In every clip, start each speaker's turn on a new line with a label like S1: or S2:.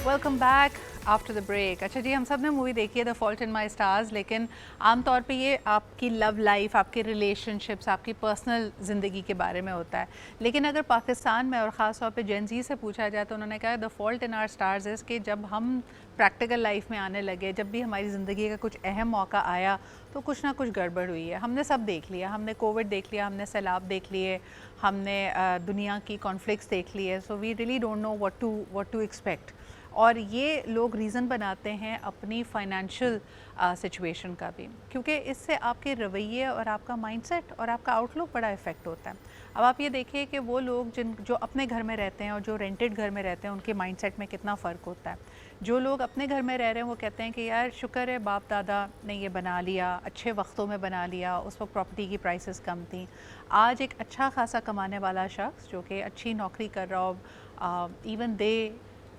S1: Welcome back after the break. अच्छा जी, हम सब ने मूवी देखी है the fault in my stars, लेकिन आमतौर पे ये आपकी लव लाइफ, आपके रिलेशनशिप्स, आपकी पर्सनल ज़िंदगी के बारे में होता है। लेकिन अगर पाकिस्तान में और ख़ास तौर पे जेन ज़ी से पूछा जाए तो उन्होंने कहा the fault in our stars is कि जब हम प्रैक्टिकल लाइफ में आने लगे, जब भी हमारी ज़िंदगी का कुछ अहम मौका आया तो कुछ ना कुछ गड़बड़ हुई है। हमने सब देख लिया, हमने कोविड देख लिया, हमने सैलाब देख लिए, हमने दुनिया की कॉन्फ्लिक्ट्स देख लिए। So we really don't know what to expect. और ये लोग रीज़न बनाते हैं अपनी फाइनेंशियल सिचुएशन का भी, क्योंकि इससे आपके रवैये और आपका माइंडसेट और आपका आउटलुक बड़ा इफ़ेक्ट होता है। अब आप ये देखिए कि वो लोग जो अपने घर में रहते हैं और जो रेंटेड घर में रहते हैं, उनके माइंडसेट में कितना फ़र्क होता है। जो लोग अपने घर में रह रहे हैं वो कहते हैं कि यार शुक्र है बाप दादा ने ये बना लिया, अच्छे वक्तों में बना लिया, उस वक्त प्रॉपर्टी की प्राइसेस कम थी। आज एक अच्छा खासा कमाने वाला शख्स जो कि अच्छी नौकरी कर रहा हो, even they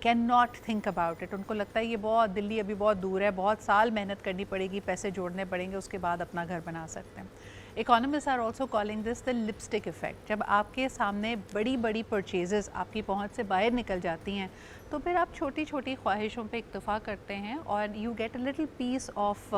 S1: can not think about it. उनको लगता है ये बहुत, दिल्ली अभी बहुत दूर है, बहुत साल मेहनत करनी पड़ेगी, पैसे जोड़ने पड़ेंगे, उसके बाद अपना घर बना सकते हैं। Economist are also calling this the lipstick effect. जब आपके सामने बड़ी बड़ी परचेजेस आपकी पहुंच से बाहर निकल जाती हैं तो फिर आप छोटी छोटी ख्वाहिशों पे इक्तफ़ा करते हैं और you get a little piece of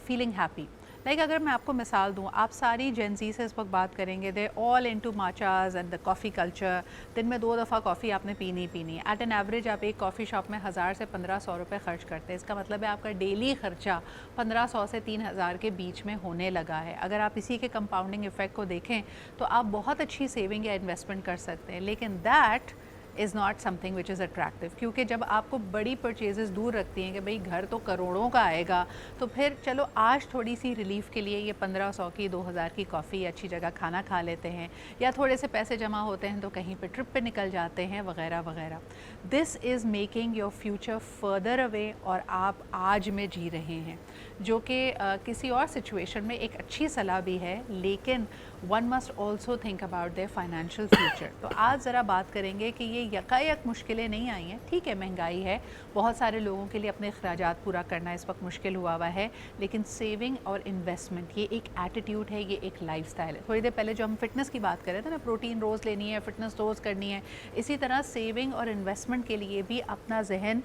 S1: feeling happy. Like अगर मैं आपको मिसाल दूँ, आप सारी जेंजी से इस वक्त बात करेंगे, they all into matchas and the coffee culture. दिन में 2 दफ़ा कॉफ़ी आपने पीनी पीनी। एट एन एवरेज आप एक कॉफ़ी शॉप में 1000 से 1500 रुपये खर्च करते हैं। इसका मतलब है आपका डेली ख़र्चा 1500 से 3000 के बीच में होने लगा है। अगर आप इसी के कंपाउंडिंग इफ़ेक्ट को देखें तो आप बहुत अच्छी सेविंग या इन्वेस्टमेंट कर सकते हैं, लेकिन that is not something which is attractive. क्योंकि जब आपको बड़ी परचेजेस दूर रखती हैं कि भाई घर तो करोड़ों का आएगा, तो फिर चलो आज थोड़ी सी रिलीफ के लिए ये 1500 की 2000 की कॉफ़ी अच्छी जगह खाना खा लेते हैं, या थोड़े से पैसे जमा होते हैं तो कहीं पे ट्रिप पे निकल जाते हैं वगैरह वगैरह। This is making your future further away और आप आज में जी रहे हैं, जो कि किसी और सिचुएशन में एक अच्छी सलाह भी है, लेकिन one must also think about their financial future. तो आज ज़रा बात करेंगे कि ये यकायक मुश्किलें नहीं आई हैं। ठीक है, महंगाई है, बहुत सारे लोगों के लिए अपने अखराजात पूरा करना इस वक्त मुश्किल हुआ है, लेकिन सेविंग और इन्वेस्टमेंट ये एक एटीट्यूड है, ये एक लाइफस्टाइल है। थोड़ी देर पहले जो हम फिटनेस की बात कर रहे थे ना, प्रोटीन रोज़ लेनी है, फिटनेस रोज़ करनी है, इसी तरह सेविंग और इन्वेस्टमेंट के लिए भी अपना जहन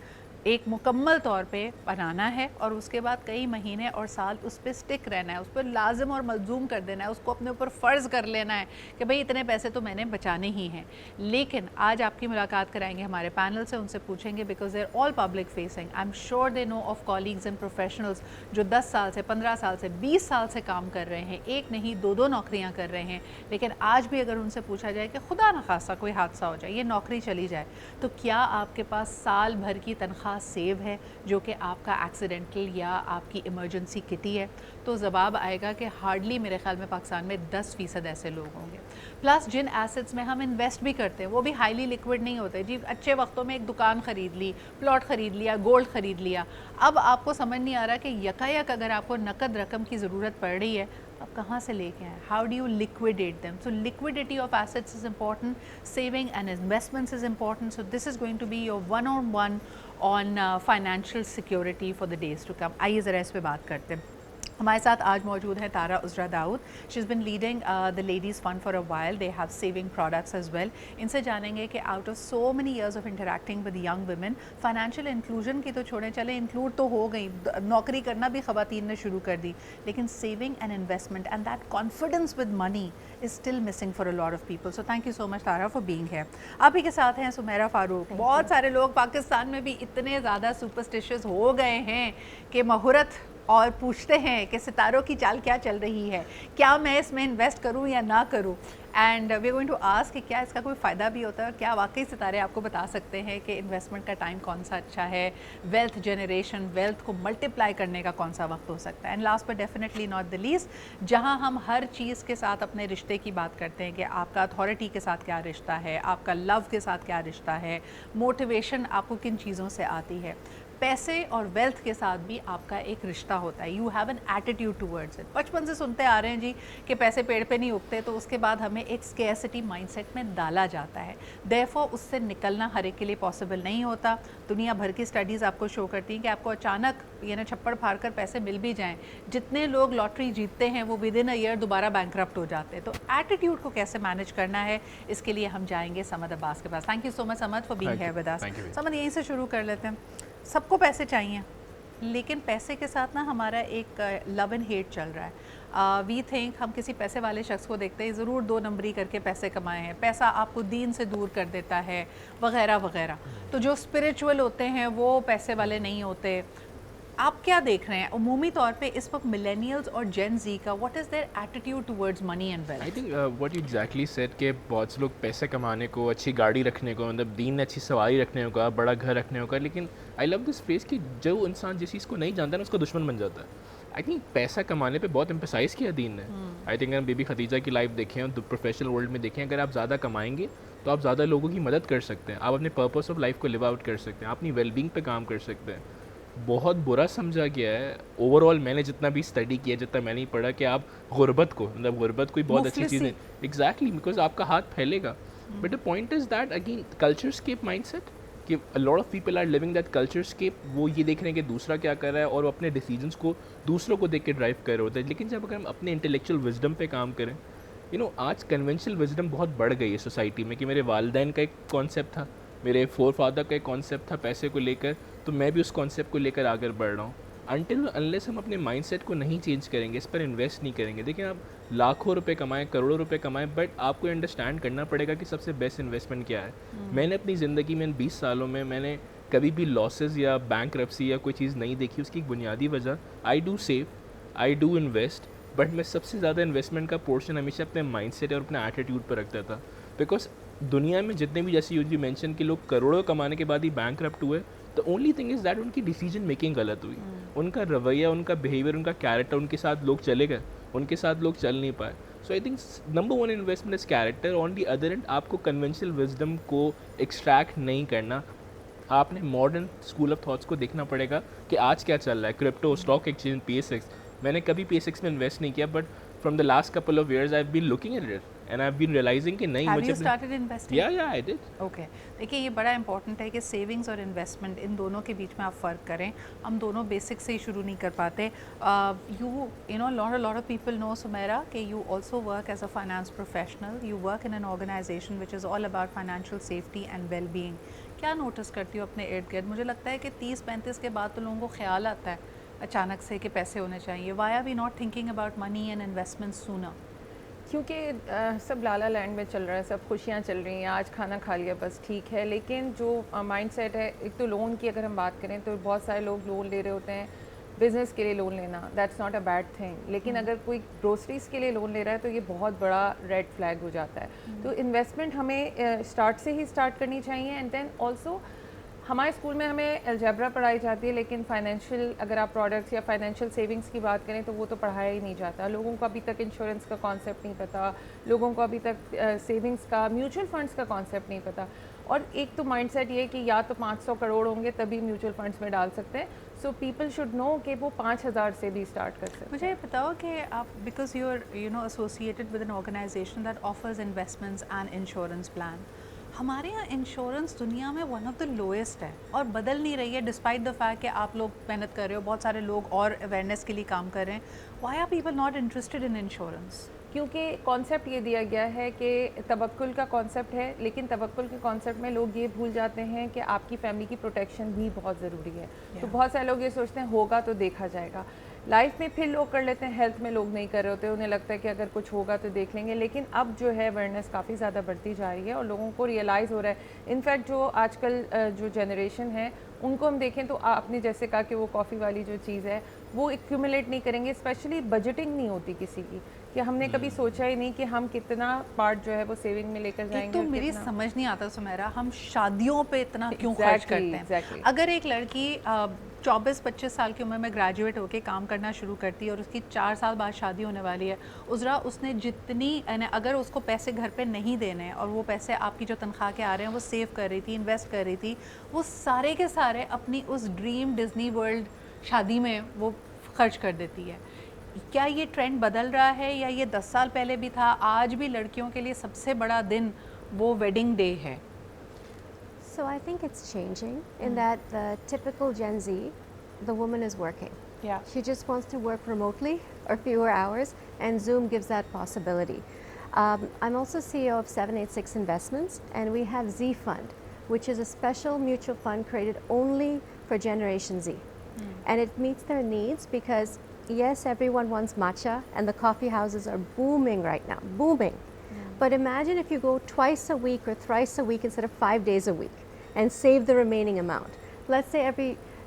S1: एक मुकम्मल तौर पे बनाना है और उसके बाद कई महीने और साल उस पर स्टिक रहना है, उस पर लाजिम और मलजूम कर देना है, उसको अपने ऊपर फ़र्ज़ कर लेना है कि भाई इतने पैसे तो मैंने बचाने ही हैं। लेकिन आज आपकी मुलाकात कराएंगे हमारे पैनल से, उनसे पूछेंगे, because they are all public facing. I am sure they know of colleagues and professionals जो 10 साल से, 15 साल से, 20 साल से काम कर रहे हैं, एक नहीं 2-2 नौकरियाँ कर रहे हैं, लेकिन आज भी अगर उनसे पूछा जाए कि खुदा न खासा कोई हादसा हो जाए, ये नौकरी चली जाए, तो क्या आपके पास साल भर की तनख्वाह सेव है जो कि आपका एक्सीडेंटल या आपकी इमरजेंसी किटी है? तो जवाब आएगा कि हार्डली, मेरे ख्याल में पाकिस्तान में 10% ऐसे लोग होंगे। प्लस जिन एसेट्स में हम इन्वेस्ट भी करते हैं वो भी हाईली लिक्विड नहीं होते जी। अच्छे वक्तों में एक दुकान ख़रीद ली, प्लॉट ख़रीद लिया, गोल्ड ख़रीद लिया, अब आपको समझ नहीं आ रहा कि यकायक अगर आपको नकद रकम की ज़रूरत पड़ रही है, अब कहाँ से लेके आए? How do you liquidate them? So liquidity of assets is important, saving and investments is important. So this is going to be your one on one on financial security for the days to come. आइए ज़रा इस पर बात करते हैं। हमारे साथ आज मौजूद है Tara Uzra Dawood. She is been leading the ladies fund for a while, they have saving products as well. इनसे जानेंगे कि out of so many years of interacting with young women, financial inclusion की तो छोड़ें, चले इंक्लूड तो हो गई, नौकरी करना भी ख़वातीन ने शुरू कर दी, लेकिन saving and investment and that confidence with money is still missing for a lot of people. So thank you so much Tara for being here. आप ही के साथ हैं सुमेरा फारूक। बहुत सारे लोग पाकिस्तान में भी इतने ज़्यादा सुपरस्टिशियस हो गए हैं कि मुहूर्त और पूछते हैं कि सितारों की चाल क्या चल रही है, क्या मैं इसमें इन्वेस्ट करूं या ना करूं। And we are going to ask कि क्या इसका कोई फ़ायदा भी होता है और क्या वाकई सितारे आपको बता सकते हैं कि इन्वेस्टमेंट का टाइम कौन सा अच्छा है, वेल्थ जनरेशन, वेल्थ को मल्टीप्लाई करने का कौन सा वक्त हो सकता है। And last but definitely not the least, जहां हम हर चीज़ के साथ अपने रिश्ते की बात करते हैं कि आपका अथॉरिटी के साथ क्या रिश्ता है, आपका लव के साथ क्या रिश्ता है, मोटिवेशन आपको किन चीज़ों से आती है। पैसे और वेल्थ के साथ भी आपका एक रिश्ता होता है, you have an attitude towards it. बचपन से सुनते आ रहे हैं जी कि पैसे पेड़ पे नहीं उगते, तो उसके बाद हमें एक स्कैर्सिटी माइंडसेट में डाला जाता है, देयरफॉर उससे निकलना हर एक के लिए पॉसिबल नहीं होता। दुनिया भर की स्टडीज़ आपको शो करती हैं कि आपको अचानक छप्पड़ फाड़ कर पैसे मिल भी जाएं, जितने लोग लॉटरी जीतते हैं वो विद इन अ ईयर दोबारा बैंकरप्ट हो जाते हैं। तो एटीट्यूड को कैसे मैनेज करना है, इसके लिए हम जाएंगे समद अब्बास के पास। Thank you so much Samad for being here with us. Samad, यहीं से शुरू कर लेते हैं। सबको पैसे चाहिए, लेकिन पैसे के साथ ना हमारा एक लव एंड हेट चल रहा है। वी थिंक हम किसी पैसे वाले शख्स को देखते हैं, ज़रूर 2 नंबरी करके पैसे कमाए हैं, पैसा आपको दीन से दूर कर देता है वगैरह वगैरह। तो जो स्पिरिचुअल होते हैं वो पैसे वाले नहीं होते। आप क्या देख रहे हैं उमूमी तौर पे इस वक्त मिलेनियल्स और जेन जी का, what is their attitude towards money and wealth?
S2: I think what you exactly said कि बहुत से लोग पैसे कमाने को, अच्छी गाड़ी रखने को, मतलब दीन अच्छी सवारी रखने को, बड़ा घर रखने को, लेकिन आई लव दिस फेस कि जो इंसान जिस चीज़ को नहीं जानता ना उसका दुश्मन बन जाता है। आई थिंक पैसा कमाने पे बहुत एम्फसाइज़ किया दीन ने। आई थिंक अगर बीबी खदीजा की लाइफ देखें तो प्रोफेशनल वर्ल्ड में देखें, अगर आप ज़्यादा कमाएंगे तो आप ज़्यादा लोगों की मदद कर सकते हैं, आप अपने पर्पस ऑफ लाइफ को लिव आउट कर सकते हैं, आप अपनी वेलबींग पे काम कर सकते हैं। बहुत बुरा समझा गया है ओवरऑल, मैंने जितना भी स्टडी किया, जितना मैंने पढ़ा, कि आप गुर्बत को, मतलब गुर्बत कोई बहुत अच्छी चीज़ है, एग्जैक्टली, बिकॉज आपका हाथ फैलेगा। But the point is that again culturescape mindset, कि a lot of people are living that culturescape. वो ये देख रहे हैं कि दूसरा क्या कर रहा है और वो अपने डिसीजंस को दूसरों को देख के ड्राइव कर रहे होते हैं। लेकिन जब अगर हम अपने इंटेलेक्चुअल विजडम पे काम करें, आज कन्वेंशनल विजडम बहुत बढ़ गई है सोसाइटी में, कि मेरे वालिदैन का एक कॉन्सेप्ट था, मेरे फोर फादर का एक कॉन्सेप्ट था पैसे को लेकर, तो मैं भी उस कॉन्सेप्ट को लेकर आगे बढ़ रहा हूँ। अनटिल अनलेस हम अपने माइंडसेट को नहीं चेंज करेंगे, इस पर इन्वेस्ट नहीं करेंगे, देखिए आप लाखों रुपए कमाएं, करोड़ों रुपए कमाएं, बट आपको अंडरस्टैंड करना पड़ेगा कि सबसे बेस्ट इन्वेस्टमेंट क्या है। मैंने अपनी ज़िंदगी में 20 सालों में मैंने कभी भी लॉसेज या बैंकरप्सी या कोई चीज़ नहीं देखी। उसकी एक बुनियादी वजह, I do save, I do invest, but मैं सबसे ज़्यादा इन्वेस्टमेंट का पोर्शन हमेशा अपने माइंडसेट और अपने एटीट्यूड पर रखता था। बिकॉज दुनिया में जितने भी, जैसे यूज भी मेंशन कि लोग करोड़ों कमाने के बाद ही बैंकरप्ट हुए, the only thing is that उनकी डिसीजन मेकिंग गलत हुई, उनका रवैया, उनका बिहेवियर, उनका कैरेक्टर, उनके साथ लोग चले गए, उनके साथ लोग चल नहीं पाए। So I think number 1 investment is character. On the other end आपको कन्वेंशनल विजडम को एक्सट्रैक्ट नहीं करना, आपने मॉडर्न स्कूल ऑफ थॉट्स को देखना पड़ेगा कि आज क्या चल रहा है। क्रिप्टो, स्टॉक एक्सचेंज, PSX, मैंने कभी PSX में इन्वेस्ट नहीं किया, but from the last couple of years I have been looking at it and I have been realizing कि नहीं, मुझे
S1: स्टार्टेड इन्वेस्टिंग?
S2: या आई डिड।
S1: ओके, देखिए ये बड़ा इंपॉर्टेंट है कि सेविंग्स और इन्वेस्टमेंट, इन दोनों के बीच में आप फ़र्क करें। हम दोनों बेसिक से ही शुरू नहीं कर पाते। You know lot of people know Sumera कि you also work as a finance professional, you work in an organization which is all about financial safety and well being. क्या नोटिस करती हो अपने इर्द गिर्द? मुझे लगता है कि 30-35 के बाद तो लोगों को ख्याल आता है अचानक से कि पैसे होने चाहिए। Why are we not thinking about money and investment sooner?
S3: क्योंकि सब लाला लैंड में चल रहा है, सब खुशियाँ चल रही हैं, आज खाना खा लिया बस ठीक है। लेकिन जो माइंडसेट है, एक तो लोन की अगर हम बात करें तो बहुत सारे लोग लोन ले रहे होते हैं बिज़नेस के लिए। लोन लेना that's not a bad thing, लेकिन अगर कोई ग्रोसरीज़ के लिए लोन ले रहा है तो ये बहुत बड़ा रेड फ्लैग हो जाता है। तो इन्वेस्टमेंट हमें स्टार्ट से ही स्टार्ट करनी चाहिए। एंड देन ऑल्सो हमारे स्कूल में हमें अलजेब्रा पढ़ाई जाती है, लेकिन फाइनेंशियल, अगर आप प्रोडक्ट्स या फाइनेंशियल सेविंग्स की बात करें तो वो तो पढ़ाया ही नहीं जाता। लोगों को अभी तक इंश्योरेंस का कॉन्सेप्ट नहीं पता, लोगों को अभी तक सेविंग्स का, म्यूचुअल फंड्स का कॉन्सेप्ट नहीं पता। और एक तो माइंडसेट ये है कि या तो 500 करोड़ होंगे तभी म्यूचुअल फंड्स में डाल सकते हैं। सो पीपल शुड नो कि वो 5000 से भी स्टार्ट कर सकते हैं।
S1: मुझे बताओ कि आप, because you are associated with an organization that offers investments and insurance plan, हमारे यहाँ इंश्योरेंस दुनिया में वन ऑफ द लोएस्ट है और बदल नहीं रही है, डिस्पाइट द फैक्ट कि आप लोग मेहनत कर रहे हो, बहुत सारे लोग और अवेयरनेस के लिए काम कर रहे हैं। Why are people not interested in insurance?
S3: क्योंकि कॉन्सेप्ट ये दिया गया है कि तवक्कुल का कॉन्सेप्ट है, लेकिन तवक्कुल के कॉन्सेप्ट में लोग ये भूल जाते हैं कि आपकी फैमिली की प्रोटेक्शन भी बहुत ज़रूरी है। तो बहुत सारे लोग ये सोचते हैं होगा तो देखा जाएगा, लाइफ में फिर लोग कर लेते हैं, हेल्थ में लोग नहीं कर रहे होते, उन्हें लगता है कि अगर कुछ होगा तो देख लेंगे। लेकिन अब जो है अवेयरनेस काफ़ी ज़्यादा बढ़ती जा रही है और लोगों को रियलाइज़ हो रहा है। इनफैक्ट जो आजकल जो जनरेशन है उनको हम देखें तो आपने जैसे कहा कि वो कॉफ़ी वाली जो चीज़ है वो एक्यूमुलेट नहीं करेंगे, स्पेशली बजटिंग नहीं होती किसी की, कि हमने कभी सोचा ही नहीं कि हम कितना पार्ट जो है वो सेविंग में लेकर जाएंगे।
S1: तो मेरी समझ नहीं आता सुमेरा, हम शादियों पे इतना क्यों खर्च करते हैं? अगर एक लड़की 24-25 साल की उम्र में ग्रेजुएट होकर काम करना शुरू करती है और उसकी 4 साल बाद शादी होने वाली है, उज़रा उसने जितनी अगर उसको पैसे घर पे नहीं देने हैं और वो पैसे आपकी जो तनख्वाह के आ रहे हैं वो सेव कर रही थी, इन्वेस्ट कर रही थी, वो सारे के सारे अपनी उस ड्रीम डिज़नी वर्ल्ड शादी में वो खर्च कर देती है। क्या ये ट्रेंड बदल रहा है या ये 10 साल पहले भी था? आज भी लड़कियों के लिए सबसे बड़ा दिन वो वेडिंग डे है।
S4: So I think it's changing in that the typical Gen Z, the woman is working.
S1: Yeah.
S4: She just wants to work remotely or fewer hours, and Zoom gives that possibility. I'm also CEO of 786 Investments, and we have Z Fund, which is a special mutual fund created only for Generation Z. And it meets their needs because, yes, everyone wants matcha, and the coffee houses are booming right now, booming. But imagine if you go twice a week or thrice a week instead of 5 days a week and save the remaining amount. Let's say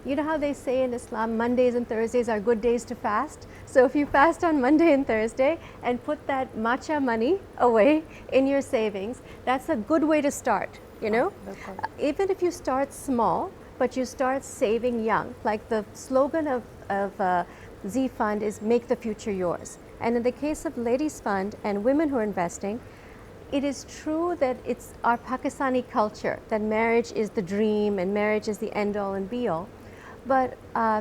S4: you know how they say in Islam, Mondays and Thursdays are good days to fast? So if you fast on Monday and Thursday and put that matcha money away in your savings, that's a good way to start, you know? Even if you start small, but you start saving young, like the slogan of Z Fund is make the future yours. And in the case of Ladies Fund and women who are investing, it is true that it's our Pakistani culture that marriage is the dream and marriage is the end all and be all. But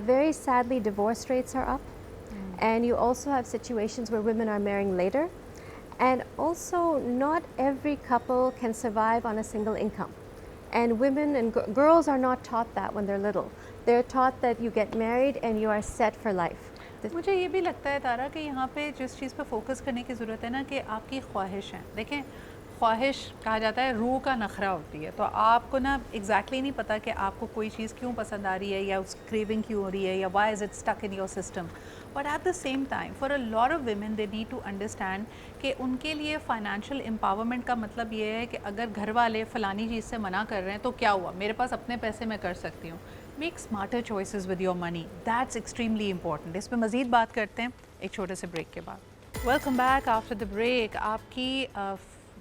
S4: very sadly, divorce rates are up. And you also have situations where women are marrying later. And also, not every couple can survive on a single income. And women and girls are not taught that when they're little. They're taught that you get married and you are set for life.
S1: मुझे ये भी लगता है तारा कि यहाँ पे जिस चीज़ पे फोकस करने की ज़रूरत है ना कि आपकी ख्वाहिश है। देखें, ख्वाहिश कहा जाता है रूह का नखरा होती है, तो आपको ना एग्जैक्टली नहीं पता कि आपको कोई चीज़ क्यों पसंद आ रही है या उस क्रेविंग क्यों हो रही है या why is it stuck in your system. But at the same time for a lot of women they need to understand कि उनके लिए फाइनेंशियल एम्पावरमेंट का मतलब ये है कि अगर घर वाले फ़लानी चीज़ से मना कर रहे हैं तो क्या हुआ, मेरे पास अपने पैसे मैं कर सकती हूँ। Make smarter choices with your money, that's extremely important. इस पर मज़ीद बात करते हैं एक छोटे से ब्रेक के बाद। Welcome back after the break. आपकी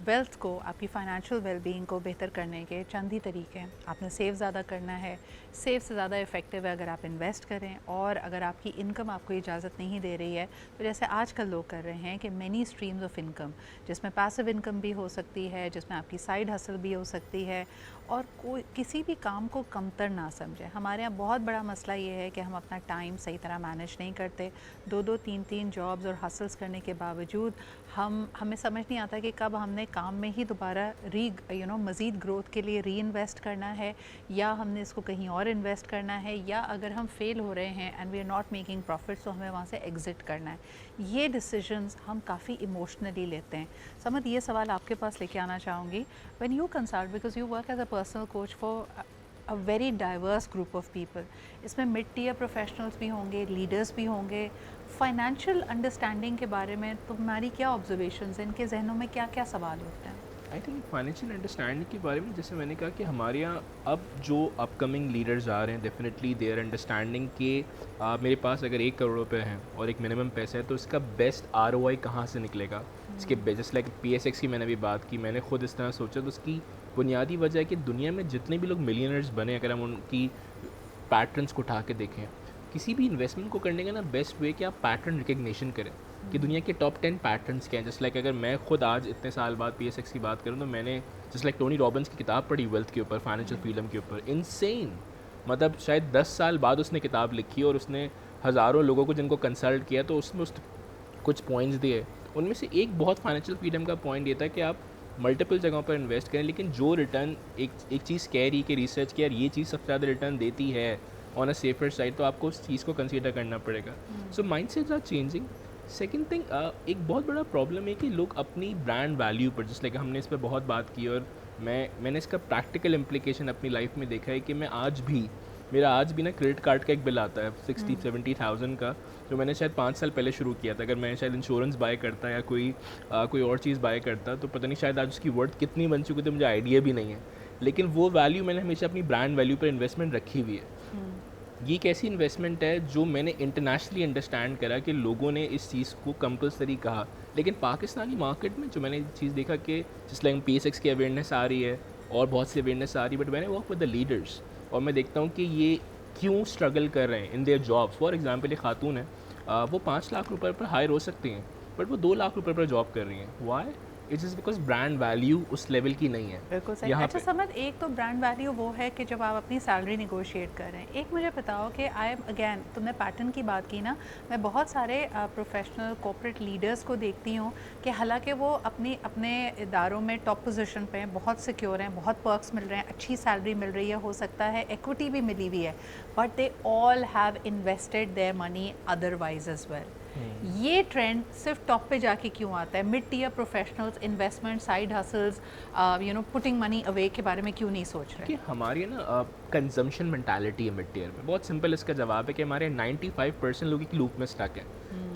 S1: वेल्थ को, आपकी फ़ाइनेंशियल वेलबींग को बेहतर करने के चंद ही तरीके हैं। आपने सेव ज़्यादा करना है, सेव से ज़्यादा इफ़ेक्टिव है अगर आप इन्वेस्ट करें, और अगर आपकी इनकम आपको इजाज़त नहीं दे रही है तो जैसे आजकल लोग कर रहे हैं कि मैनी स्ट्रीम्स ऑफ इनकम, जिसमें पैसिव इनकम भी हो सकती है, जिसमें आपकी साइड हसल भी हो सकती है, और कोई किसी भी काम को कमतर ना समझें। हमारे यहाँ बहुत बड़ा मसला ये है कि हम अपना टाइम सही तरह मैनेज नहीं करते। 2-2, 3-3 जॉब्स और हसल्स करने के बावजूद हमें समझ नहीं आता कि कब हमने काम में ही दोबारा मज़ीद ग्रोथ के लिए री इन्वेस्ट करना है या हमने इसको कहीं और इन्वेस्ट करना है, या अगर हम फेल हो रहे हैं and we are not making profits तो हमें वहाँ से एग्ज़िट करना है। ये डिसीजंस हम काफ़ी इमोशनली लेते हैं। समझ, ये सवाल आपके पास लेके आना चाहूँगी। When you consult, because you work as a personal coach for a very diverse group of people, इसमें मिड टीयर प्रोफेशनल्स भी होंगे, लीडर्स भी होंगे, फाइनेंशियल अंडरस्टैंडिंग के बारे में तुम्हारी क्या ऑब्जर्वेशंस हैं, इनके जहनों में क्या क्या सवाल होते हैं?
S2: आई थिंक फाइनेंशियल अंडरस्टैंडिंग के बारे में जैसे मैंने कहा कि हमारे यहाँ अब जो अपकमिंग लीडर्स आ रहे हैं, डेफिनेटली दे आर अंडरस्टैंडिंग कि मेरे पास अगर 1 करोड़ रुपए हैं और एक मिनिमम पैसा है तो इसका बेस्ट ROI कहाँ से निकलेगा। इसके जस्ट लाइक PSX की मैंने भी बात की, मैंने खुद इस तरह सोचा, तो उसकी बुनियादी वजह है कि दुनिया में जितने भी लोग मिलियनर्स बने, अगर हम उनकी पैटर्न्स को उठा के देखें, किसी भी इन्वेस्टमेंट को करने का ना बेस्ट वे कि आप पैटर्न रिकग्निशन करें कि दुनिया के टॉप 10 पैटर्न्स क्या हैं। जस्ट लाइक अगर मैं खुद आज इतने साल बाद PSX की बात करूँ तो मैंने जस्ट लाइक टोनी रॉबिन्स की किताब पढ़ी वेल्थ के ऊपर, फाइनेंशियल फ्रीडम के ऊपर। इनसेन, मतलब शायद 10 साल बाद उसने किताब लिखी और उसने हज़ारों लोगों को जिनको कंसल्ट किया तो उसमें कुछ पॉइंट्स दिए। उनमें से एक बहुत फाइनेंशियल फ्रीडम का पॉइंट ये था कि आप मल्टीपल जगहों पर इन्वेस्ट करें, लेकिन जो रिटर्न एक चीज़ कह रही है कि रिसर्च की यार ये चीज़ सबसे ज़्यादा रिटर्न देती है ऑन अ सेफर साइड, तो आपको उस चीज़ को कंसीडर करना पड़ेगा। So mindsets are changing. Second thing, एक बहुत बड़ा प्रॉब्लम है कि लोग अपनी ब्रांड वैल्यू पर, जस्ट लाइक हमने इस पर बहुत बात की और मैंने इसका प्रैक्टिकल इम्प्लीकेशन अपनी लाइफ में देखा है कि मेरा आज भी ना क्रेडिट कार्ड का एक बिल आता है 60-70,000 का, जो मैंने शायद 5 साल पहले शुरू किया था। अगर मैं शायद इंश्योरेंस बाय करता या कोई और चीज़ बाय करता तो पता नहीं शायद आज उसकी वर्थ कितनी बन चुकी थी, मुझे आइडिया भी नहीं है। लेकिन वो वैल्यू मैंने हमेशा अपनी ब्रांड वैल्यू पर इन्वेस्टमेंट रखी हुई है। ये एक ऐसी इन्वेस्टमेंट है जो मैंने इंटरनेशनली अंडरस्टैंड करा कि लोगों ने इस चीज़ को कंपलसरी कहा, लेकिन पाकिस्तानी मार्केट में जो मैंने चीज़ देखा कि जिस लाइक PSX की अवेयरनेस आ रही है और बहुत सी अवेयरनेस आ रही है, बट मैंने वर्क विद द लीडर्स और मैं देखता हूँ कि ये क्यों स्ट्रगल कर रहे हैं in their jobs. For example एक खातून है, वो 5 लाख रुपए पर हायर हो सकती हैं, बट वो 2 लाख रुपए पर जॉब कर रही हैं। Why? It's just because brand value उस लेवल की नहीं है।
S1: बिल्कुल सही।
S2: यहाँ
S1: अच्छा
S2: पे
S1: समझ, एक तो ब्रांड वैल्यू वो है कि जब आप अपनी सैलरी निगोशिएट कर रहे हैं। एक मुझे बताओ कि आई एम अगेन, तुमने पैटर्न की बात की ना, मैं बहुत सारे प्रोफेशनल कॉर्पोरेट लीडर्स को देखती हूँ कि हालांकि वो अपने इदारों में टॉप पोजीशन पे हैं, बहुत सिक्योर हैं, बहुत पर्क्स मिल रहे हैं, अच्छी सैलरी मिल रही है, हो सकता है इक्विटी भी मिली हुई है, but they all have invested their money otherwise as well. ये ट्रेंड सिर्फ टॉप पे जाके क्यों आता है? Mid tier professionals investment, side hustles, putting money away के बारे में क्यों नहीं सोच रहे?
S2: कि हमारी ना कंजम्पशन मेंटालिटी है मिड टियर में। बहुत सिंपल इसका जवाब है कि हमारे 95% लोगों की लूप में स्टक है।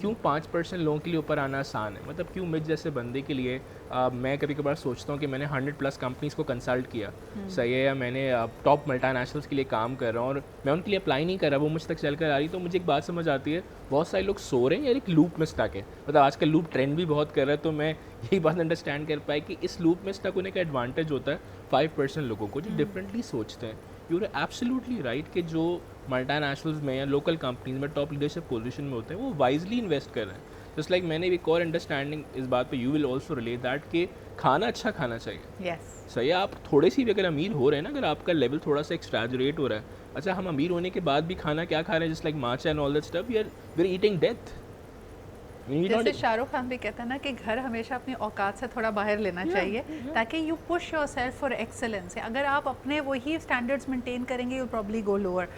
S2: क्यों 5% लोगों के लिए ऊपर आना आसान है? मतलब क्यों मिड जैसे बंदे के लिए मैं कभी कभार सोचता हूँ कि मैंने 100+ कंपनीज़ को कंसल्ट किया, सही है, या मैंने टॉप मल्टीनेशनल्स के लिए काम कर रहा हूँ और मैं उनके लिए अप्लाई नहीं कर रहा, वो मुझ तक चल कर आ रही, तो मुझे एक बात समझ आती है, बहुत सारे लोग सो रहे हैं यार एक लूप में स्टक है। मतलब आजकल लूप ट्रेंड भी बहुत कर रहा है, तो मैं यही बात अंडरस्टैंड कर पाई कि इस लूप में स्टक होने का एडवांटेज होता है 5% लोगों को जो डिफरेंटली सोचते हैं। यू आर एब्सोल्युटली राइट कि जो मल्टीनेशनल्स में या लोकल कंपनीज में टॉप लीडरशिप पोजीशन में होते हैं वो वाइजली इन्वेस्ट कर रहे हैं। जस्ट लाइक मैंने एक और अंडरस्टैंडिंग इस बात पे, you will also relate that, कि खाना अच्छा खाना चाहिए।
S1: यस,
S2: सही है, आप थोड़े सी भी अगर अमीर हो रहे हैं ना, अगर आपका लेवल थोड़ा सा एक्सट्रैजुरेट हो रहा है, अच्छा हम अमीर होने के बाद भी खाना क्या खा रहे हैं, just like matcha and all that stuff, we are eating death.
S1: जैसे शाहरुख खान भी कहता है ना कि घर हमेशा अपनी औकात से थोड़ा बाहर लेना चाहिए ताकि you push your self for excellence. अगर आप अपने वही स्टैंडर्ड्स मेंटेन करेंगे यू प्रॉब्ली गो लोअर।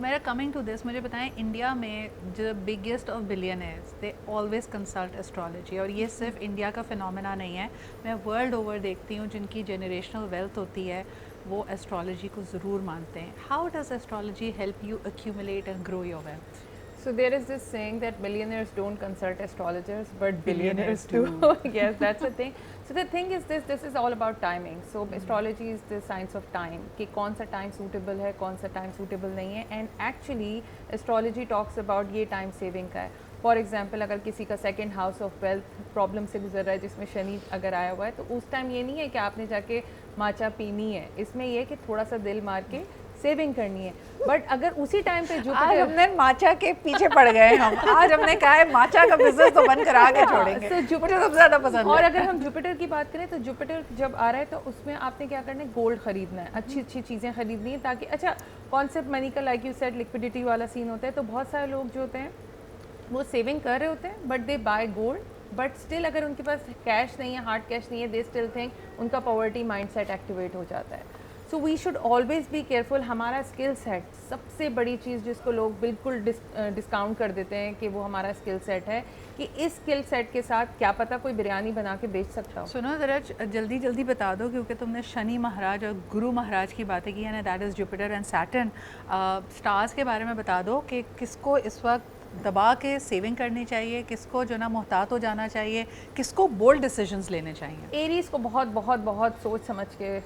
S1: मेरा कमिंग टू दिस, मुझे बताएं, इंडिया में जो biggest of billionaires they always consult astrology, और ये सिर्फ इंडिया का फिनोमेना नहीं है, मैं वर्ल्ड ओवर देखती हूँ जिनकी जनरेशनल वेल्थ होती है वो एस्ट्रोलॉजी को ज़रूर मानते हैं। How does astrology help you accumulate and grow your wealth?
S3: So there is this saying that millionaires don't consult astrologers, but billionaires
S1: Billionaires
S3: do. Yes, that's the thing. So the thing is this is all about timing. So astrology is the science of time. कि कौन सा time suitable है, कौन सा time suitable नहीं है. And actually astrology talks about ये time saving का है. फॉर एग्जाम्पल अगर किसी का second house of wealth problem से गुजर रहा है जिसमें शनि अगर आया हुआ है, तो उस टाइम ये नहीं है कि आपने जाके माचा पीनी है, इसमें ये है कि थोड़ा सा दिल मार के सेविंग करनी है। बट अगर उसी टाइम पे
S1: आज
S3: जुपिटर,
S1: हमने माचा के पीछे पड़ गए हम। आज हमने कहा है माचा का बिजनेस तो बंद करा के छोड़ेंगे।
S3: So
S1: मुझे सबसे ज्यादा पसंद
S3: और
S1: है।
S3: अगर हम जुपिटर की बात करें तो जुपिटर जब आ रहा है तो उसमें आपने क्या करना है, गोल्ड खरीदना है, अच्छी अच्छी चीज़ें खरीदनी है, ताकि अच्छा कॉन्सेप्ट मनी का लाइक यू सेड लिक्विडिटी वाला सीन होता है, तो बहुत सारे लोग जो होते हैं वो सेविंग कर रहे होते हैं but they buy gold, but still अगर उनके पास कैश नहीं है, हार्ड कैश नहीं है, दे स्टिल थिंक, उनका पॉवर्टी माइंडसेट एक्टिवेट हो जाता है। So we should always be careful. हमारा स्किल सेट सबसे बड़ी चीज़ जिसको लोग बिल्कुल डिस्काउंट कर देते हैं कि वो हमारा स्किल सेट है, कि इस स्किल सेट के साथ क्या पता कोई बिरयानी बना के बेच सकता हो।
S1: सुनो ज़रा जल्दी जल्दी बता दो, क्योंकि तुमने शनि महाराज और गुरु महाराज की बातें की है ना, that is Jupiter and Saturn. Stars के बारे में बता दो कि किसको इस वक्त दबा के सेविंग करनी चाहिए, किसको जो ना मोहतात हो जाना चाहिए, किसको बोल्ड डिसीजंस लेने चाहिए।
S3: एरीज को बहुत बहुत बहुत सोच समझ के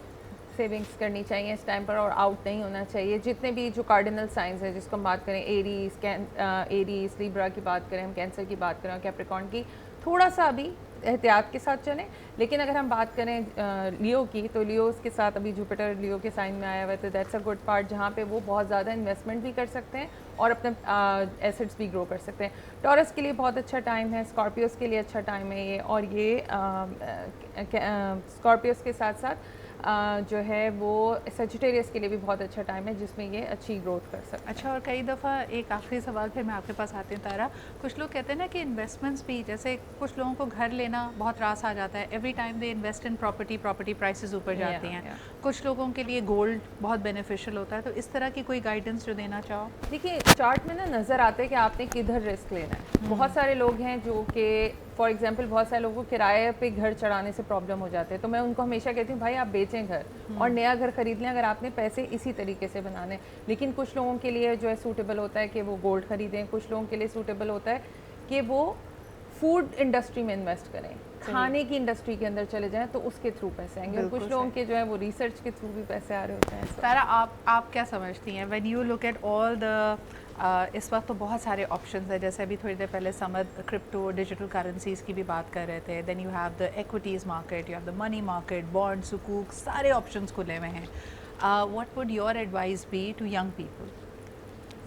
S3: सेविंग्स करनी चाहिए इस टाइम पर, और आउट नहीं होना चाहिए। जितने भी जो कार्डिनल साइंस है जिसको हम बात करें, एरीज, लिब्रा की बात करें, हम कैंसर की बात करें, कैप्रिकॉर्न की, थोड़ा सा अभी एहतियात के साथ चलें। लेकिन अगर हम बात करें लियो की, तो लियो के साथ अभी जुपिटर लियो के साइन में आया हुआ है, तो दैट्स अ गुड पार्ट, जहाँ पे वो बहुत ज़्यादा इन्वेस्टमेंट भी कर सकते हैं और अपने एसेट्स भी ग्रो कर सकते हैं। टॉरस के लिए बहुत अच्छा टाइम है, स्कॉर्पियोस के लिए अच्छा टाइम है ये, और ये स्कॉर्पियोस के साथ साथ जो है वो सेजिटेरियस के लिए भी बहुत अच्छा टाइम है जिसमें ये अच्छी ग्रोथ कर सकते हैं।
S1: अच्छा, और कई दफ़ा एक आखिरी सवाल फिर मैं आपके पास आती हूँ तारा, कुछ लोग कहते हैं ना कि इन्वेस्टमेंट्स भी, जैसे कुछ लोगों को घर लेना बहुत रास आ जाता है, every time they invest in property prices ऊपर जाती हैं, कुछ लोगों के लिए गोल्ड बहुत बेनिफिशियल होता है, तो इस तरह की कोई गाइडेंस जो देना चाहो?
S3: देखिए चार्ट में ना नज़र आता है कि आपने किधर रिस्क लेना है। बहुत सारे लोग हैं जो कि फॉर एग्जांपल बहुत सारे लोगों को किराए पे घर चढ़ाने से प्रॉब्लम हो जाते हैं, तो मैं उनको हमेशा कहती हूँ भाई आप बेचें घर और नया घर खरीद लें अगर आपने पैसे इसी तरीके से बनाने। लेकिन कुछ लोगों के लिए जो है सूटेबल होता है कि वो गोल्ड खरीदें, कुछ लोगों के लिए सूटेबल होता है कि वो फूड इंडस्ट्री में इन्वेस्ट करें, खाने की इंडस्ट्री के अंदर चले जाएं, तो उसके थ्रू पैसे आएंगे। और कुछ लोगों के जो है वो रिसर्च के थ्रू भी पैसे आ रहे होते हैं।
S1: तारा, आप क्या समझती हैं when you look at all the इस वक्त तो बहुत सारे ऑप्शंस हैं, जैसे अभी थोड़ी देर पहले समद क्रिप्टो डिजिटल करेंसीज़ की भी बात कर रहे थे, then you have the equities market, you have the money market, bond, सुकूक, सारे ऑप्शंस खुले हुए हैं। What would your advice be to young people?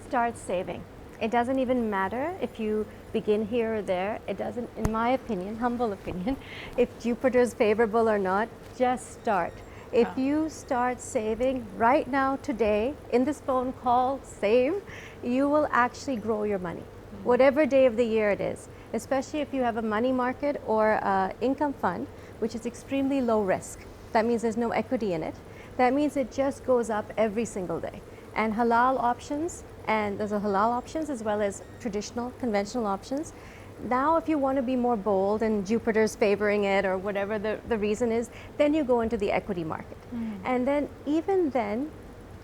S4: start saving. It doesn't even matter if you begin here or there. It doesn't, in my opinion, humble opinion, if Jupiter's favorable or not, just start. If you start saving right now, today, in this phone call, save, you will actually grow your money, whatever day of the year it is, especially if you have a money market or income fund, which is extremely low risk. That means there's no equity in it. That means it just goes up every single day. And halal options, and there's a halal options as well as traditional, conventional options. Now, if you want to be more bold and Jupiter's favoring it or whatever the reason is, then you go into the equity market. And then, even then,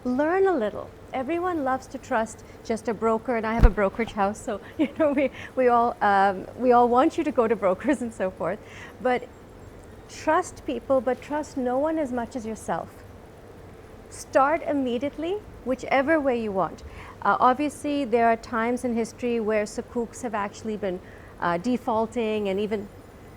S4: learn a little. Everyone loves to trust just a broker, and I have a brokerage house, so you know we all want you to go to brokers and so forth. But trust people, but trust no one as much as yourself. Start immediately, whichever way you want. Obviously, there are times in history where sukuks have actually been defaulting, and even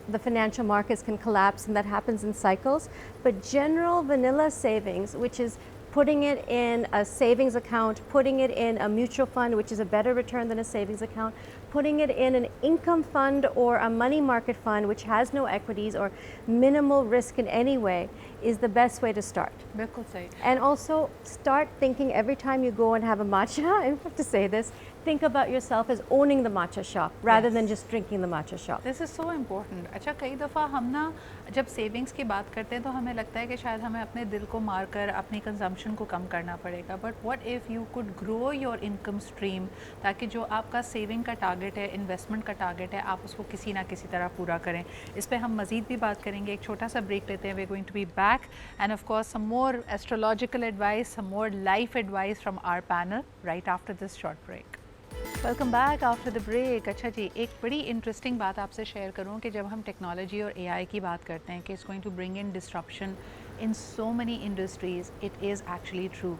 S4: the financial markets can collapse, and that happens in cycles. But general vanilla savings, which is putting it in a savings account, putting it in a mutual fund, which is a better return than a savings account, putting it in an income fund or a money market fund, which has no equities or minimal risk in any way, is the best way to start.
S1: बिल्कुल सही.
S4: And also start thinking every time you go and have a matcha, I have to say this, think about yourself as owning the matcha shop rather than just drinking the matcha shop.
S1: This is so important. अच्छा, कई दफ़ा हम ना जब savings की बात करते हैं तो हमें लगता है कि शायद हमें अपने दिल को मार कर अपनी कंजम्पशन को कम करना पड़ेगा. But what if you could grow your income stream, ताकि जो आपका सेविंग का टारगेट है, इन्वेस्टमेंट का टारगेट है, आप उसको किसी ना किसी तरह पूरा करें. इस पर हम मज़ीद भी बात करेंगे. एक छोटा सा ब्रेक लेते हैं. We are going to be back, and of course some more astrological advice, some more life advice from our panel right after this short break. Welcome back after the break. अच्छा जी, एक बड़ी interesting बात आपसे share करूं कि जब हम टेक्नोलॉजी और एआई की बात करते हैं कि it's going to bring in disruption in so many industries, it is actually true.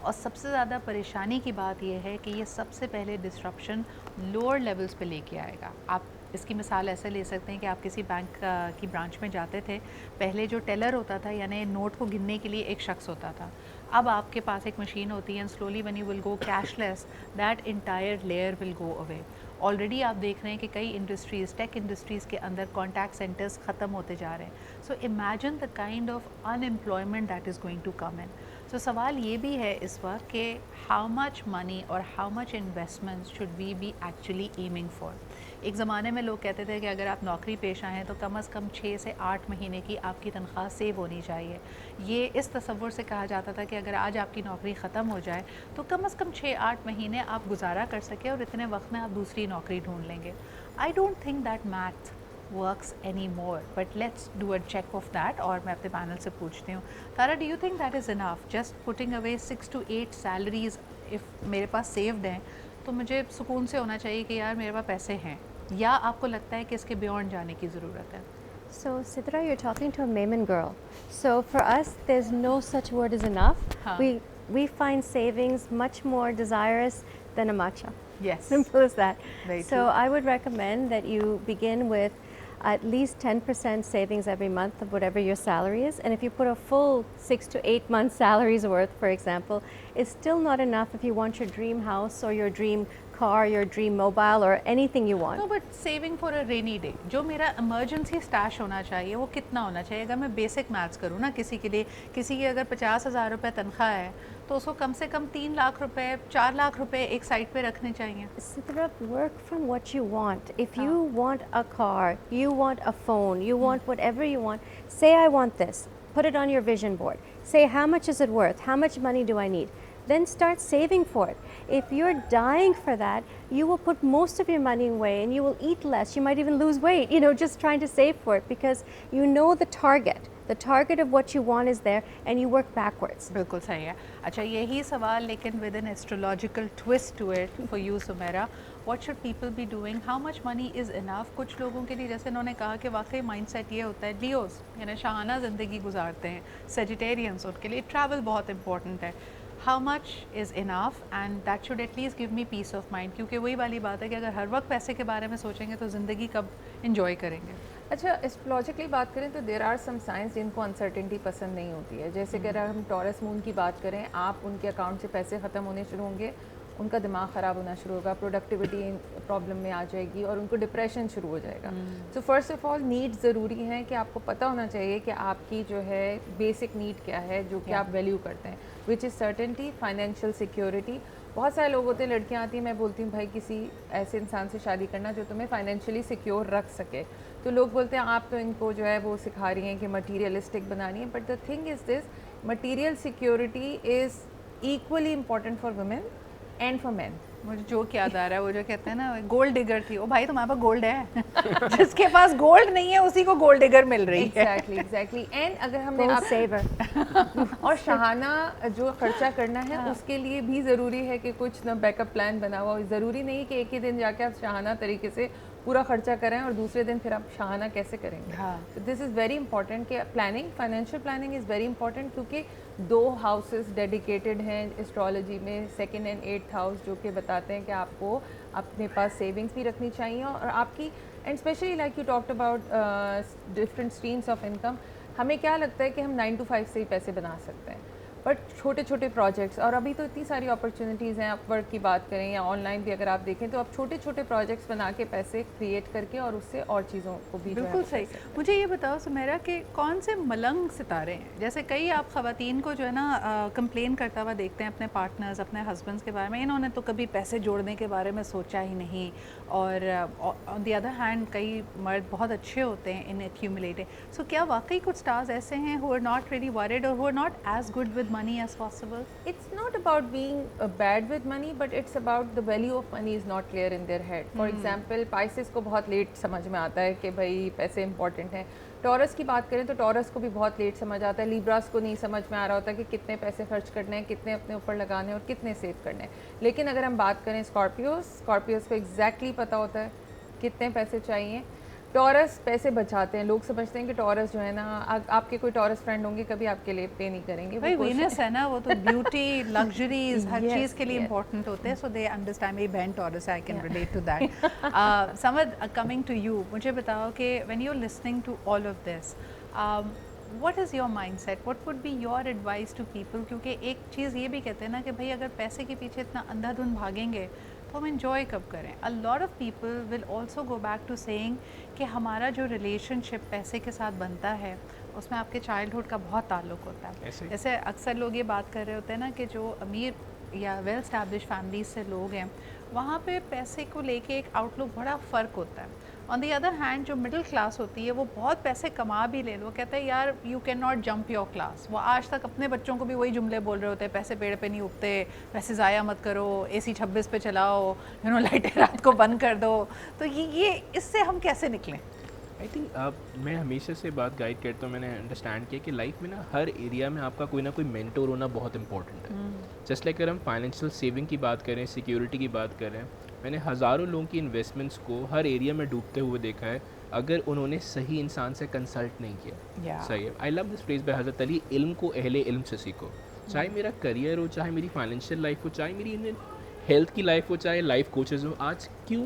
S1: और सबसे ज़्यादा परेशानी की बात यह है कि ये सबसे पहले डिस्ट्रप्शन लोअर लेवल्स पे लेके आएगा. आप इसकी मिसाल ऐसे ले सकते हैं कि आप किसी बैंक की ब्रांच में जाते थे. पहले जो टेलर होता था, यानी नोट को गिनने के लिए एक शख्स होता था. अब आपके पास एक मशीन होती है, and slowly when you will go cashless, that entire layer will go away. Already आप देख रहे हैं कि कई इंडस्ट्रीज़, टेक इंडस्ट्रीज़ के अंदर कॉन्टैक्ट सेंटर्स ख़त्म होते जा रहे हैं. So imagine the kind of unemployment that is going to come in. So सवाल ये भी है इस वक्त कि हाउ मच मनी और how much investments should we be actually aiming for. एक ज़माने में लोग कहते थे कि अगर आप नौकरी पेश आए हैं तो कम से कम 6 से 8 महीने की आपकी तनख्वाह सेव होनी चाहिए. ये इस तसव्वुर से कहा जाता था कि अगर आज आपकी नौकरी ख़त्म हो जाए तो कम से कम 6-8 महीने आप गुजारा कर सकें और इतने वक्त में आप दूसरी नौकरी ढूंढ लेंगे. I don't think that math works anymore, but let's do a check of that. और मैं अपने पैनल से पूछती हूँ, तारा, do you think that is enough? Just putting away 6 to 8 salaries, if मेरे पास saved हैं तो मुझे सुकून से होना चाहिए कि यार मेरे पास पैसे हैं, या आपको लगता है कि इसके beyond जाने की ज़रूरत है?
S4: So, Sidra, you're talking to a Mayman girl. So, for us, there's no such word as enough.
S1: Huh.
S4: We find savings much more desirous than a matcha.
S1: Yes.
S4: Simple as that.
S1: Very
S4: So,
S1: true.
S4: I would recommend that you begin with at least 10% savings every month of whatever your salary is. And if you put a full 6 to 8 months salaries worth, for example, it's still not enough if you want your dream house or your dream car, your dream mobile, or anything you want.
S1: No, but saving for a rainy day, जो मेरा emergency stash होना चाहिए वो कितना होना चाहिए? अगर मैं basic maths करूँ ना, किसी के लिए, किसी की अगर 50,000 रुपये तनख्वाह है तो उसको कम से कम 3 लाख रुपए, 4 लाख रुपए एक साइड पे रखने चाहिए.
S4: Sidra, work from what you want. If you want a car, you want a phone, you want whatever you want, say I want this. Put it on your vision board. Say how much is it worth? How much money do I need? Then start saving for it. If you're dying for that, you will put most of your money away and you will eat less. You might even lose weight, you know, just trying to save for it, because you know the target. The target of what you want is there, and you work backwards.
S1: बिल्कुल सही है. अच्छा, यही सवाल लेकिन with an astrological twist to it for you, Sumaira. What should people be doing? How much money is enough? कुछ लोगों के लिए, जैसे इन्होंने कहा कि वाकई माइंडसेट ये होता है, लियोस यानी शाहाना ज़िंदगी गुजारते हैं, सेजिटेरियंस, उनके लिए ट्रैवल बहुत इंपॉर्टेंट है. How much is enough? And that should at least give me peace of mind, क्योंकि वही वाली बात है कि अगर हर वक्त पैसे के बारे में सोचेंगे तो ज़िंदगी कब इंजॉय करेंगे.
S3: अच्छा, एस्ट्रोलॉजिकली बात करें तो देर आर सम साइंस जिनको अनसर्टेनिटी पसंद नहीं होती है. जैसे कि अगर हम टॉरस मून की बात करें, आप उनके अकाउंट से पैसे ख़त्म होने शुरू होंगे उनका दिमाग ख़राब होना शुरू होगा, प्रोडक्टिविटी प्रॉब्लम में आ जाएगी और उनको डिप्रेशन शुरू हो जाएगा। So first of all needs ज़रूरी हैं कि आपको पता होना चाहिए कि आपकी जो है बेसिक नीड क्या है जो कि आप वैल्यू करते हैं, which is certainty, financial security. बहुत सारे लोग होते हैं, लड़कियां आती हैं, मैं बोलती हूँ भाई किसी ऐसे इंसान से शादी करना जो तुम्हें फाइनेंशियली सिक्योर रख सके, तो लोग बोलते हैं आप तो इनको जो है वो सिखा रही हैं कि मटीरियलिस्टिक बनानी है, but the thing is this, material security is equally important for women and for man.
S1: मुझे जोक याद आ रहा है, वो जो कहते हैं ना गोल्ड डिगर थी, ओ भाई तुम्हारे पास गोल्ड है जिसके पास गोल्ड नहीं है उसी को गोल्ड डिगर मिल रही है।
S3: एग्जैक्टली एंड अगर हमने
S4: Gold saver.
S3: और शहाना जो खर्चा करना है उसके लिए भी ज़रूरी है कि कुछ ना बैकअप प्लान बना हुआ हो। ज़रूरी नहीं कि एक ही दिन जाके आप शहाना तरीके से पूरा खर्चा करें और दूसरे दिन फिर आप शहाना कैसे करेंगे।
S1: हाँ।
S3: दिस इज़ वेरी इंपॉर्टेंट कि planning, financial planning is very important, क्योंकि 2 हाउसेस डेडिकेटेड हैं एस्ट्रोलॉजी में, 2nd and 8th हाउस, जो कि बताते हैं कि आपको अपने पास सेविंग्स भी रखनी चाहिए और आपकी, and specially like you talked about different streams of income. हमें क्या लगता है कि हम 9 to 5 से ही पैसे बना सकते हैं, बट छोटे छोटे प्रोजेक्ट्स, और अभी तो इतनी सारी अपॉर्चुनिटीज़ हैं, अपवर्क की बात करें या ऑनलाइन भी अगर आप देखें तो आप छोटे छोटे प्रोजेक्ट्स बना के पैसे क्रिएट करके और उससे और चीज़ों को भी जो है
S1: बिल्कुल
S3: वो
S1: सही।
S3: कर सकते हैं।
S1: मुझे ये बताओ सुमेरा कि कौन से मलंग सितारे हैं, जैसे कई आप ख़वातीन को जो है ना कंप्लेन करता हुआ देखते हैं अपने पार्टनर्स, अपने हस्बैंड्स के बारे में, इन्होंने तो कभी पैसे जोड़ने के बारे में सोचा ही नहीं, और ऑन द अदर हैंड कई मर्द बहुत अच्छे होते हैं इन एक्यूमुलेटिंग। सो क्या वाकई कुछ स्टार्स ऐसे हैं who are not really worried और who are not as good with money as possible?
S3: It's not about being bad with money, but it's about the value of money is not clear in their head. For example, Pisces को बहुत late समझ में आता है कि भाई पैसे important हैं। टॉरस की बात करें तो टॉरस को भी बहुत लेट समझ आता है। लिब्रास को नहीं समझ में आ रहा होता कि कितने पैसे खर्च करने हैं, कितने अपने ऊपर लगाने हैं और कितने सेव करने हैं। लेकिन अगर हम बात करें स्कॉर्पियोस को एग्जैक्टली पता होता है कितने पैसे चाहिए। टॉरस पैसे बचाते हैं, लोग समझते हैं कि टॉरस जो है ना, आपके कोई टॉरस फ्रेंड होंगे कभी आपके लिए पे नहीं करेंगे।
S1: भाई वीनस है ना, वो तो ब्यूटी लग्जरीज हर
S3: Yes,
S1: चीज़ के लिए
S3: yes.
S1: इंपॉर्टेंट होते हैं, सो दे अंडरस्टैंड। मेरी बहन टॉरस है, I can relate to that. Samad, coming to you, मुझे बताओ कि when you are listening to all of this, what is your mindset, what would be your advice to people? क्योंकि एक चीज़ ये भी कहते हैं ना कि भाई अगर पैसे के पीछे इतना अंधाधुंध भागेंगे तो हम इन्जॉय कब करें? A lot of people will also go back to saying कि हमारा जो रिलेशनशिप पैसे के साथ बनता है उसमें आपके चाइल्डहुड का बहुत ताल्लुक होता है।
S2: ऐसे?
S1: जैसे अक्सर लोग ये बात कर रहे होते हैं ना कि जो अमीर या वेल स्टैब्लिश फैमिलीज से लोग हैं वहाँ पे पैसे को लेके एक आउटलुक बड़ा फ़र्क होता है। ऑन दी अदर हैंड जो मिडिल क्लास होती है वो बहुत पैसे कमा भी ले लो, कहते हैं यार you can not jump your class. वो आज तक अपने बच्चों को भी वही जुमले बोल रहे होते हैं, पैसे पेड़ पे नहीं उगते, पैसे ज़ाया मत करो, AC 26 पे चलाओ, लाइटें रात को बंद कर दो। तो ये इससे हम कैसे निकलें?
S2: आई थिंक मैं हमेशा से बात गाइड करता हूँ, मैंने अंडरस्टैंड किया कि लाइफ में ना हर एरिया में आपका कोई ना कोई मेंटोर होना बहुत इंपॉर्टेंट है। जस्ट लाइक अगर हम फाइनेंशियल सेविंग की बात करें, सिक्योरिटी की बात करें, मैंने हज़ारों लोगों की इन्वेस्टमेंट्स को हर एरिया में डूबते हुए देखा है अगर उन्होंने सही इंसान से कंसल्ट नहीं किया। सही है। I love this phrase by Hazrat Ali, इल्म को अहले इल्म से सीखो। चाहे मेरा करियर हो, चाहे मेरी फाइनेंशियल लाइफ हो, चाहे मेरी हेल्थ की लाइफ हो, चाहे लाइफ कोचेज हो। आज क्यों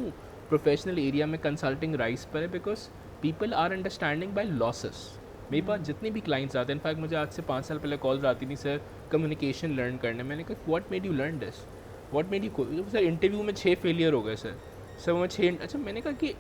S2: प्रोफेशनल एरिया में कंसल्टिंग राइस पर है? Because people are understanding by losses. मेरे पास जितने भी क्लाइंट्स आते हैं, इनफैक्ट मुझे आज से 5 साल पहले कॉल आती थी, सर कम्युनिकेशन लर्न करने। मैंने कहा what made you learn this, what made you, sir interview में 6 फेलियर हो गए सर मैं 6। अच्छा, मैंने कहा कि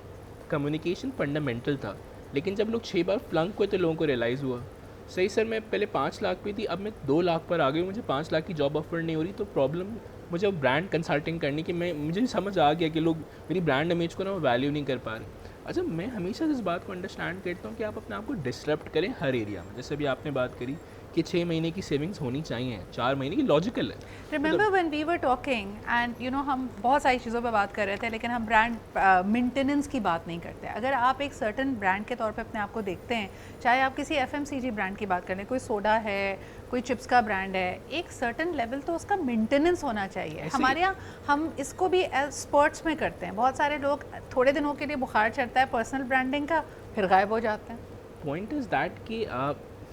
S2: कम्युनिकेशन फंडामेंटल था, लेकिन जब लोग 6 बार फ्लंक हुए तो लोगों को रियलाइज़ हुआ सही सर मैं पहले 5 लाख पे थी, अब मैं 2 लाख पर आ गई, मुझे 5 लाख की जॉब ऑफर नहीं हो रही। तो प्रॉब्लम मुझे अब ब्रांड कंसल्टिंग करनी कि मुझे समझ आ गया कि लोग मेरी ब्रांड इमेज को ना वैल्यू नहीं कर पा रहे। अच्छा, मैं हमेशा इस बात को अंडरस्टैंड करता हूँ कि आप अपने आप को डिसरप्ट करें हर एरिया में। जैसे अभी आपने बात करी कि 6 महीने की सेविंग्स होनी चाहिए, 4 महीने की लॉजिकल है।
S1: Remember when we were talking एंड हम बहुत सारी चीज़ों पे बात कर रहे थे, लेकिन हम ब्रांड मेंटेनेंस की बात नहीं करते। अगर आप एक सर्टन ब्रांड के तौर पे अपने आप को देखते हैं, चाहे आप किसी FMCG ब्रांड की बात कर लें, कोई सोडा है, कोई चिप्स का ब्रांड है, एक सर्टन लेवल तो उसका मेंटेनेंस होना चाहिए। हमारे यहाँ हम इसको भी स्पोर्ट्स में करते हैं। बहुत सारे लोग थोड़े दिनों के लिए बुखार चढ़ता है पर्सनल ब्रांडिंग का, फिर गायब हो जाते हैं।
S2: पॉइंट इज़ दैट कि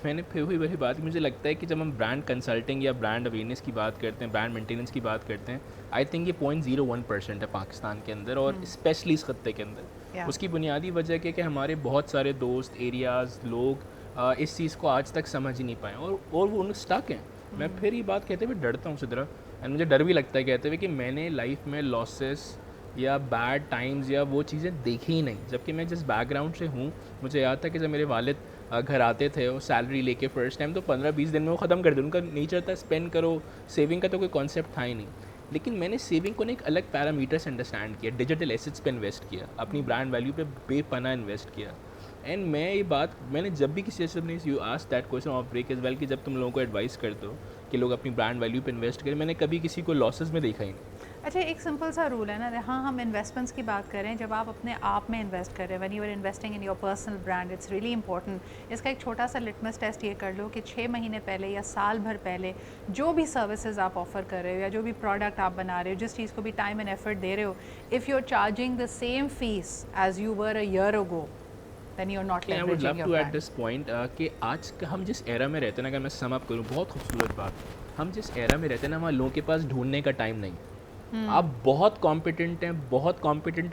S2: मैंने फिर हुई वही बात, मुझे लगता है कि जब हम ब्रांड कंसल्टिंग या ब्रांड अवेयरनेस की बात करते हैं, ब्रांड मेंटेनेंस की बात करते हैं, आई थिंक ये 0.01% है पाकिस्तान के अंदर और स्पेशली इस खत्ते के अंदर। उसकी बुनियादी वजह क्या कि हमारे बहुत सारे दोस्त, एरियाज़, लोग इस चीज़ को आज तक समझ ही नहीं पाए और वो उन स्टक हैं। मैं फिर ये बात कहते हुए डरता हूँ सिद्धरा, एंड मुझे डर भी लगता है कहते हुए कि मैंने लाइफ में लॉसेस या बैड टाइम्स या वो चीज़ें देखी ही नहीं, जबकि मैं जिस बैकग्राउंड से हूँ, मुझे याद था कि जब मेरे वालिद घर आते थे वो सैलरी लेके फर्स्ट टाइम, तो 15-20 दिन में वो ख़त्म कर देते, उनका नेचर था स्पेंड करो, सेविंग का तो कोई कॉन्सेप्ट था ही नहीं। लेकिन मैंने सेविंग को ना एक अलग पैरामीटर से अंडरस्टैंड किया, डिजिटल एसेट्स पे इन्वेस्ट किया, अपनी ब्रांड वैल्यू पे बेपना इन्वेस्ट किया। एंड मैं ये बात मैंने जब भी किसी से you ask that question of break is well कि जब तुम लोगों को एडवाइस करते हो कि लोग अपनी ब्रांड वैल्यू पे इन्वेस्ट करें, मैंने कभी किसी को लॉसेस में देखा ही नहीं।
S1: अच्छा, एक सिंपल सा रूल है ना, हाँ हम इन्वेस्टमेंट्स की बात करें, जब आप अपने आप में इन्वेस्ट कर रहे हैं, when you are investing in your personal brand, it's really important. इसका एक छोटा सा लिटमस टेस्ट ये कर लो कि 6 महीने पहले या साल भर पहले जो भी सर्विसेज आप ऑफर कर रहे हो या जो भी प्रोडक्ट आप बना रहे हो, जिस चीज़ को भी टाइम एंड एफर्ट दे रहे हो, if you are charging the same fees as you were a year ago, then you're not
S2: I would
S1: leveraging
S2: love
S1: your
S2: to at
S1: brand.
S2: This point कि आज का हम जिस एरा में रहते हैं ना, अगर मैं सम अप करूँ, बहुत खूबसूरत बात, हम जिस एरा में रहते हैं ना, वहाँ लोगों के पास ढूंढने का टाइम नहीं। आप बहुत कॉम्पिटेंट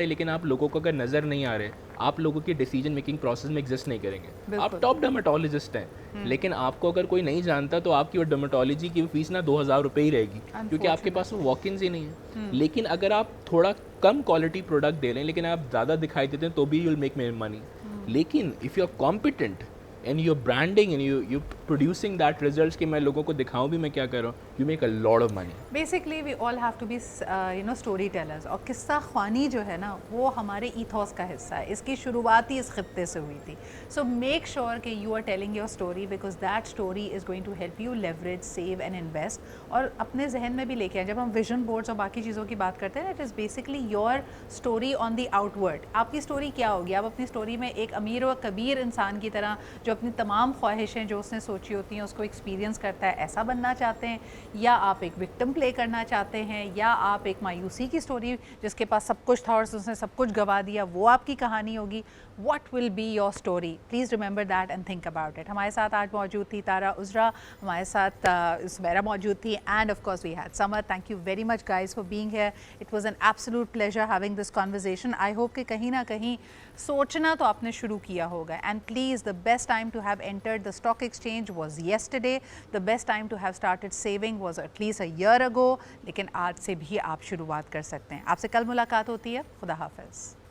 S2: हैं, लेकिन आप लोगों को अगर नज़र नहीं आ रहे, आप लोगों की डिसीजन मेकिंग प्रोसेस में एग्जिस्ट नहीं करेंगे। आप
S1: बिल्कुल।
S2: टॉप डर्मेटोलॉजिस्ट हैं, लेकिन आपको अगर कोई नहीं जानता तो आपकी वो डर्मेटोलॉजी की फीस ना 2000 रुपये ही रहेगी, क्योंकि आपके पास वो वॉक-इन्स ही नहीं है। लेकिन अगर आप थोड़ा कम क्वालिटी प्रोडक्ट दे रहे हैं, लेकिन आप ज़्यादा दिखाई देते हैं, तो भी यू विल मेक मनी। लेकिन if you are competent and you branding and you producing that results कि मैं लोगों को दिखाऊं भी मैं क्या कर रहा हूँ, you make a lot of money.
S1: Basically we all have to be storytellers, और किस्सा ख्वानी जो है ना वो हमारे ईथॉस का हिस्सा है। इसकी शुरुआत ही इस खित्ते से हुई थी। सो मेक श्योर कि you are telling your story, because that story is going to help you leverage, save and invest. और अपने जहन में भी लेके आए, जब हम विजन बोर्ड्स और बाकी चीज़ों की बात करते हैं, it is basically your story on the outward. आपकी स्टोरी क्या होगी? आप अपनी स्टोरी में एक अमीर व कबीर इंसान की तरह जो अपनी तमाम ख्वाहिशें जो उसने सोची होती हैं उसको एक्सपीरियंस करता है, ऐसा बनना चाहते हैं, या आप एक विक्टिम प्ले करना चाहते हैं, या आप एक मायूसी की स्टोरी जिसके पास सब कुछ था और उसने सब कुछ गवा दिया, वो आपकी कहानी होगी। What will be your story? Please remember that and think about it. हमारे साथ आज मौजूद थी तारा उजरा, हमारे साथ सुमेरा मौजूद थी, and of course we had Samar. Thank you very much guys for being here. It was an absolute pleasure having this conversation. I hope कि कहीं ना कहीं सोचना तो आपने शुरू किया होगा। And please, the best time to have entered the stock exchange was yesterday. The best time to have started saving was at least a year ago. लेकिन आज से भी आप शुरुआत कर सकते हैं। आपसे कल मुलाकात होती है। खुदा हाफिज़।